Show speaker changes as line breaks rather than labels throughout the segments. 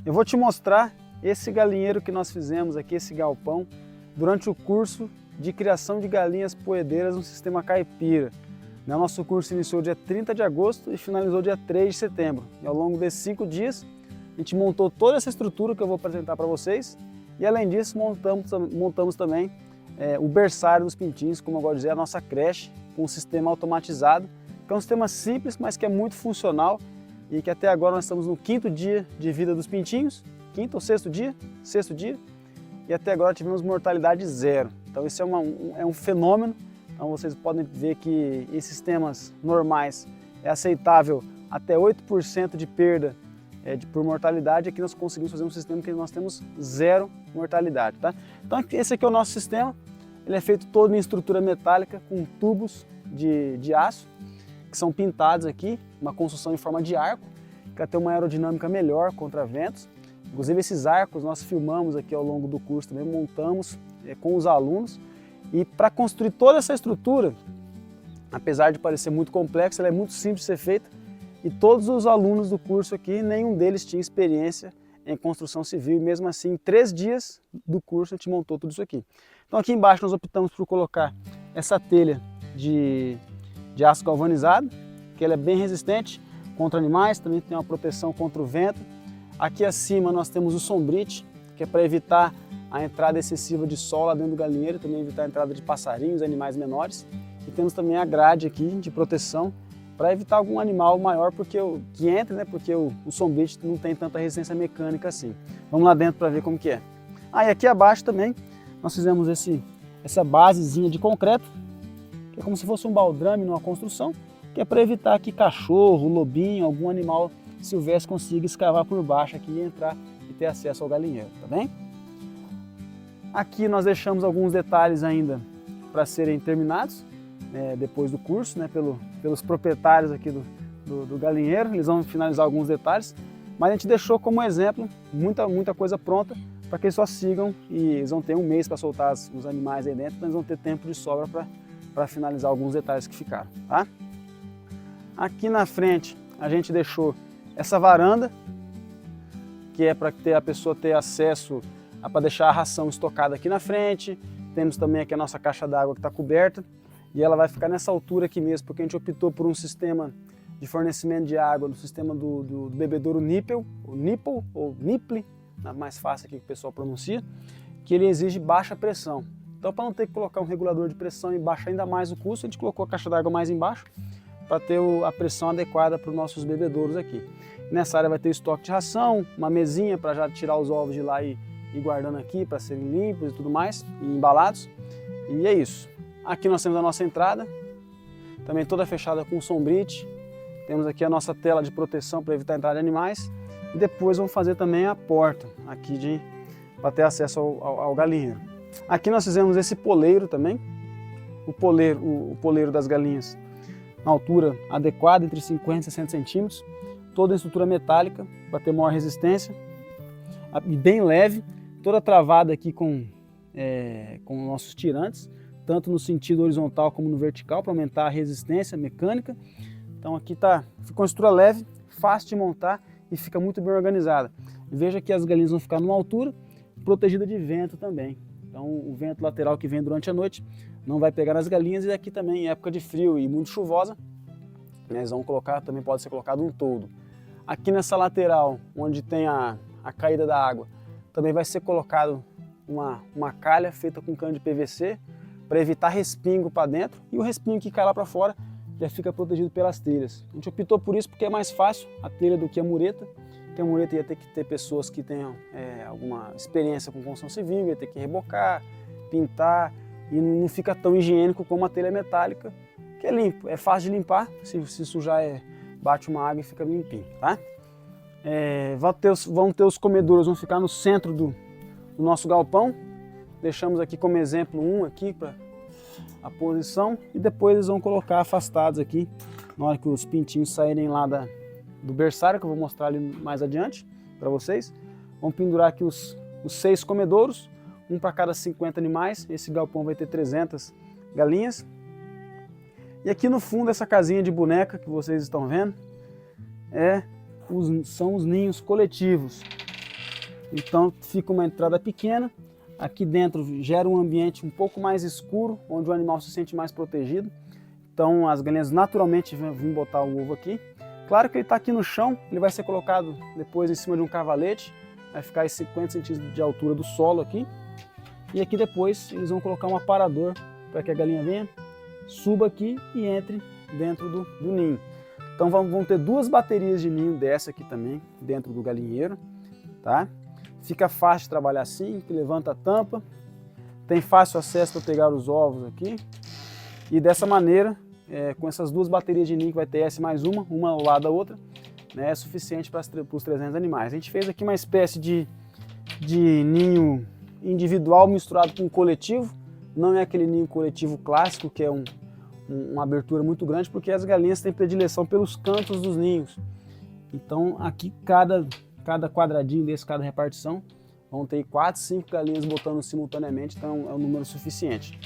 Eu vou te mostrar esse galinheiro que nós fizemos aqui, esse galpão, durante o curso de criação de galinhas poedeiras no sistema caipira. Nosso curso iniciou dia 30 de agosto e finalizou dia 3 de setembro. E ao longo desses 5 dias, a gente montou toda essa estrutura que eu vou apresentar para vocês. E além disso, montamos também o berçário dos pintinhos, como eu gosto de dizer, a nossa creche, com um sistema automatizado, que é um sistema simples, mas que é muito funcional e que até agora nós estamos no 5º dia de vida dos pintinhos, 5º ou 6º dia, 6º dia, e até agora tivemos mortalidade zero. Então isso é um fenômeno. Então vocês podem ver que em sistemas normais é aceitável até 8% de perda por mortalidade. Aqui nós conseguimos fazer um sistema que nós temos zero mortalidade. Tá? Então esse aqui é o nosso sistema. Ele é feito todo em estrutura metálica com tubos de aço que são pintados aqui, uma construção em forma de arco, para ter uma aerodinâmica melhor contra ventos. Inclusive esses arcos nós filmamos aqui ao longo do curso, também montamos com os alunos. E para construir toda essa estrutura, apesar de parecer muito complexa, ela é muito simples de ser feita. E todos os alunos do curso aqui, nenhum deles tinha experiência em construção civil. E mesmo assim, em 3 dias do curso, a gente montou tudo isso aqui. Então aqui embaixo nós optamos por colocar essa telha de aço galvanizado, que ela é bem resistente contra animais, também tem uma proteção contra o vento. Aqui acima nós temos o sombrite, que é para evitar a entrada excessiva de sol lá dentro do galinheiro, também evitar a entrada de passarinhos, animais menores. E temos também a grade aqui de proteção para evitar algum animal maior que entre, né? Porque o sombrite não tem tanta resistência mecânica assim. Vamos lá dentro para ver como que é. E aqui abaixo também nós fizemos essa basezinha de concreto, que é como se fosse um baldrame numa construção, que é para evitar que cachorro, lobinho, algum animal silvestre consiga escavar por baixo aqui e entrar e ter acesso ao galinheiro, tá bem? Aqui nós deixamos alguns detalhes ainda para serem terminados depois do curso, né, pelos proprietários aqui do galinheiro. Eles vão finalizar alguns detalhes, mas a gente deixou como exemplo muita coisa pronta para que eles só sigam, e eles vão ter um mês para soltar os animais aí dentro, então eles vão ter tempo de sobra para finalizar alguns detalhes que ficaram. Tá? Aqui na frente a gente deixou essa varanda, que é para a pessoa ter acesso para deixar a ração estocada aqui na frente. Temos também aqui a nossa caixa d'água que está coberta e ela vai ficar nessa altura aqui mesmo, porque a gente optou por um sistema de fornecimento de água no sistema do bebedouro Nipple, ou Nipple, mais fácil aqui que o pessoal pronuncia, que ele exige baixa pressão. Então, para não ter que colocar um regulador de pressão e baixar ainda mais o custo, a gente colocou a caixa d'água mais embaixo para ter a pressão adequada para os nossos bebedouros aqui. Nessa área vai ter estoque de ração, uma mesinha para já tirar os ovos de lá e guardando aqui para serem limpos e tudo mais, e embalados. E é isso. Aqui nós temos a nossa entrada, também toda fechada com sombrite. Temos aqui a nossa tela de proteção para evitar a entrada de animais. E depois vamos fazer também a porta aqui para ter acesso ao galinheiro. Aqui nós fizemos esse poleiro também, o poleiro das galinhas na altura adequada, entre 50 e 60 centímetros, toda em estrutura metálica para ter maior resistência, e bem leve, toda travada aqui com nossos tirantes, tanto no sentido horizontal como no vertical, para aumentar a resistência mecânica. Então aqui ficou uma estrutura leve, fácil de montar e fica muito bem organizada. Veja que as galinhas vão ficar numa altura protegida de vento também. Então o vento lateral que vem durante a noite não vai pegar nas galinhas, e aqui também em época de frio e muito chuvosa, eles vão colocar, também pode ser colocado um toldo. Aqui nessa lateral, onde tem a caída da água, também vai ser colocado uma calha feita com cano de PVC para evitar respingo para dentro, e o respingo que cai lá para fora já fica protegido pelas telhas. A gente optou por isso porque é mais fácil a telha do que a mureta. Porque a mureta ia ter que ter pessoas que tenham alguma experiência com construção civil, ia ter que rebocar, pintar, e não fica tão higiênico como a telha metálica, que é limpo, é fácil de limpar, se sujar bate uma água e fica limpinho, tá? Vão ter os comedouros, vão ficar no centro do nosso galpão. Deixamos aqui como exemplo aqui para a posição, e depois eles vão colocar afastados aqui, na hora que os pintinhos saírem lá do berçário, que eu vou mostrar ali mais adiante para vocês. Vamos pendurar aqui os 6 comedouros, um para cada 50 animais. Esse galpão vai ter 300 galinhas. E aqui no fundo, essa casinha de boneca que vocês estão vendo, são os ninhos coletivos. Então fica uma entrada pequena. Aqui dentro gera um ambiente um pouco mais escuro, onde o animal se sente mais protegido. Então as galinhas naturalmente vão botar o ovo aqui. Claro que ele está aqui no chão, ele vai ser colocado depois em cima de um cavalete, vai ficar em 50 centímetros de altura do solo aqui. E aqui depois eles vão colocar um aparador para que a galinha venha, suba aqui e entre dentro do ninho. Então vão ter duas baterias de ninho dessa aqui também, dentro do galinheiro, tá? Fica fácil de trabalhar assim, que levanta a tampa, tem fácil acesso para pegar os ovos aqui. E dessa maneira, com essas duas baterias de ninho que vai ter essa mais uma ao lado da outra, né, é suficiente para os 300 animais. A gente fez aqui uma espécie de ninho individual misturado com coletivo. Não é aquele ninho coletivo clássico, que é uma abertura muito grande, porque as galinhas têm predileção pelos cantos dos ninhos. Então aqui cada quadradinho desse, cada repartição, vão ter 4, 5 galinhas botando simultaneamente, então é um número suficiente.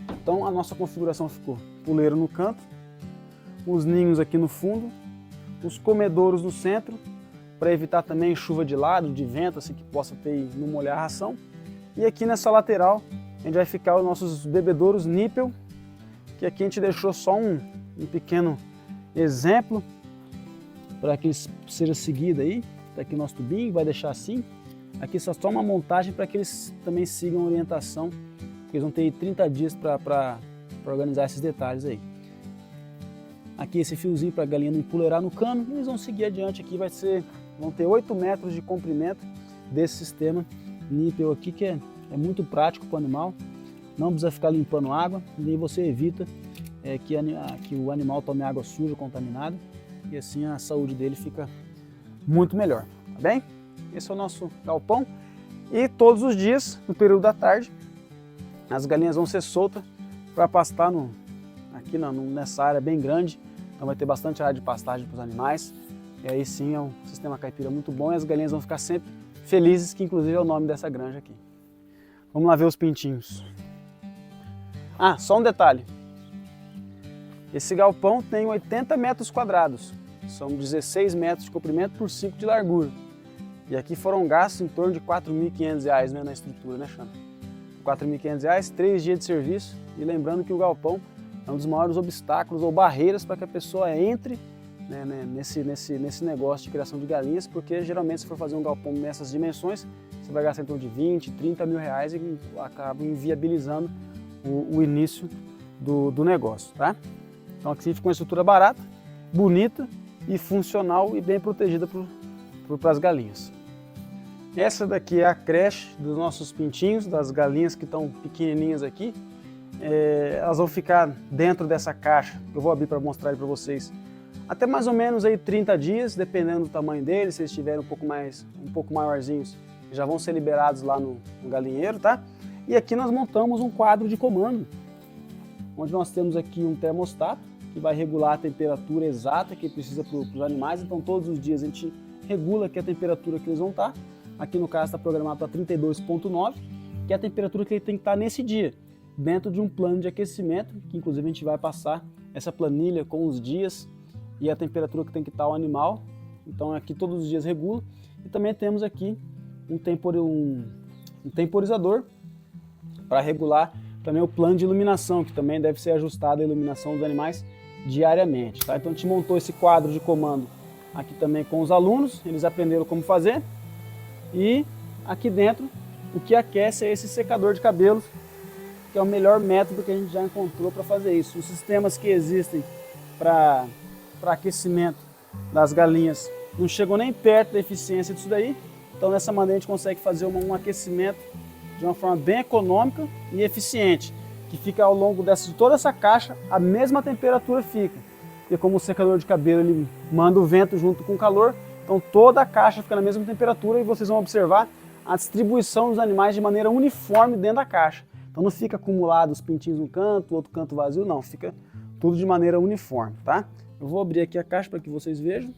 Então a nossa configuração ficou puleiro no canto, os ninhos aqui no fundo, os comedouros no centro, para evitar também chuva de lado, de vento, assim que possa ter e não molhar a ração. E aqui nessa lateral a gente vai ficar os nossos bebedouros nípel, que aqui a gente deixou só um pequeno exemplo para que seja seguido aí. Tá aqui o nosso tubinho, vai deixar assim. Aqui só uma montagem para que eles também sigam a orientação, porque eles vão ter 30 dias para organizar esses detalhes aí. Aqui esse fiozinho para a galinha não empoleirar no cano, e eles vão seguir adiante aqui, vão ter 8 metros de comprimento desse sistema nípel aqui, que é muito prático para o animal. Não precisa ficar limpando água, nem você evita que o animal tome água suja, contaminada, e assim a saúde dele fica muito melhor, tá bem? Esse é o nosso galpão, e todos os dias, no período da tarde, as galinhas vão ser soltas para pastar aqui nessa área bem grande, então vai ter bastante área de pastagem para os animais, e aí sim é um sistema caipira muito bom, e as galinhas vão ficar sempre felizes, que inclusive é o nome dessa granja aqui. Vamos lá ver os pintinhos. Ah, só um detalhe. Esse galpão tem 80 metros quadrados. São 16 metros de comprimento por 5 de largura. E aqui foram gastos em torno de R$ 4.500, né, na estrutura, né, Xana? R$ 4.500, 3 dias de serviço. E lembrando que o galpão é um dos maiores obstáculos ou barreiras para que a pessoa entre, né, nesse negócio de criação de galinhas, porque geralmente se for fazer um galpão nessas dimensões, você vai gastar em torno de 20, 30 mil reais e acaba inviabilizando o início do negócio, tá? Então aqui fica uma estrutura barata, bonita e funcional e bem protegida para as galinhas. Essa daqui é a creche dos nossos pintinhos, das galinhas que estão pequenininhas aqui. Elas vão ficar dentro dessa caixa, que eu vou abrir para mostrar para vocês, até mais ou menos aí 30 dias, dependendo do tamanho deles. Se eles estiverem um pouco maiorzinhos, já vão ser liberados lá no galinheiro, tá? E aqui nós montamos um quadro de comando, onde nós temos aqui um termostato que vai regular a temperatura exata que precisa para os animais. Então todos os dias a gente regula aqui a temperatura que eles vão estar. Aqui no caso está programado para 32,9, que é a temperatura que ele tem que estar nesse dia, dentro de um plano de aquecimento, que inclusive a gente vai passar essa planilha com os dias e a temperatura que tem que estar o animal. Então aqui todos os dias regula. E também temos aqui um temporizador para regular também o plano de iluminação, que também deve ser ajustada a iluminação dos animais diariamente, tá? Então a gente montou esse quadro de comando aqui também com os alunos, eles aprenderam como fazer. E aqui dentro o que aquece é esse secador de cabelos, que é o melhor método que a gente já encontrou para fazer isso. Os sistemas que existem para aquecimento das galinhas não chegam nem perto da eficiência disso daí. Então dessa maneira a gente consegue fazer um aquecimento de uma forma bem econômica e eficiente, que fica ao longo de toda essa caixa, a mesma temperatura fica. E como o secador de cabelo ele manda o vento junto com o calor, então toda a caixa fica na mesma temperatura, e vocês vão observar a distribuição dos animais de maneira uniforme dentro da caixa. Então não fica acumulado os pintinhos num canto, outro canto vazio, não, fica tudo de maneira uniforme, tá? Eu vou abrir aqui a caixa para que vocês vejam.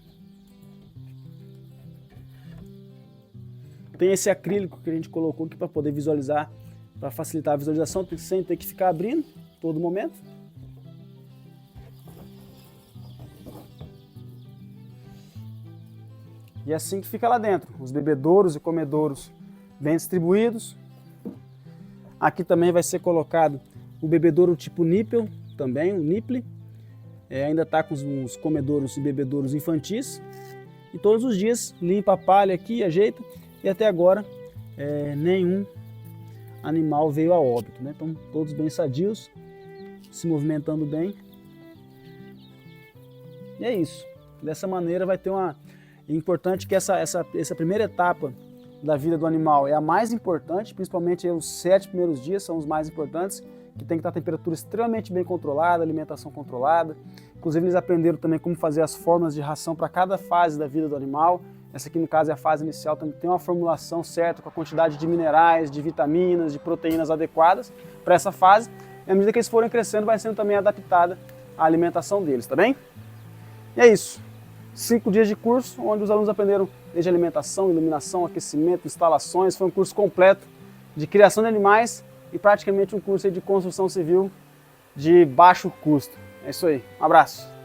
Tem esse acrílico que a gente colocou aqui para poder visualizar, para facilitar a visualização, sem ter que ficar abrindo todo momento. E é assim que fica lá dentro, os bebedouros e comedouros bem distribuídos. Aqui também vai ser colocado o bebedouro tipo nípel, também o niple. Ainda está com os comedouros e bebedouros infantis. E todos os dias limpa a palha aqui, ajeita. E até agora nenhum animal veio a óbito, né? Então todos bem sadios, se movimentando bem. E é isso. Dessa maneira vai ter uma... É importante que essa primeira etapa da vida do animal é a mais importante, principalmente os 7 primeiros dias são os mais importantes, que tem que estar a temperatura extremamente bem controlada, alimentação controlada. Inclusive eles aprenderam também como fazer as fórmulas de ração para cada fase da vida do animal. Essa aqui no caso é a fase inicial, também tem uma formulação certa com a quantidade de minerais, de vitaminas, de proteínas adequadas para essa fase. E à medida que eles forem crescendo vai sendo também adaptada a alimentação deles, tá bem? E é isso. 5 dias de curso, onde os alunos aprenderam desde alimentação, iluminação, aquecimento, instalações. Foi um curso completo de criação de animais e praticamente um curso de construção civil de baixo custo. É isso aí. Um abraço.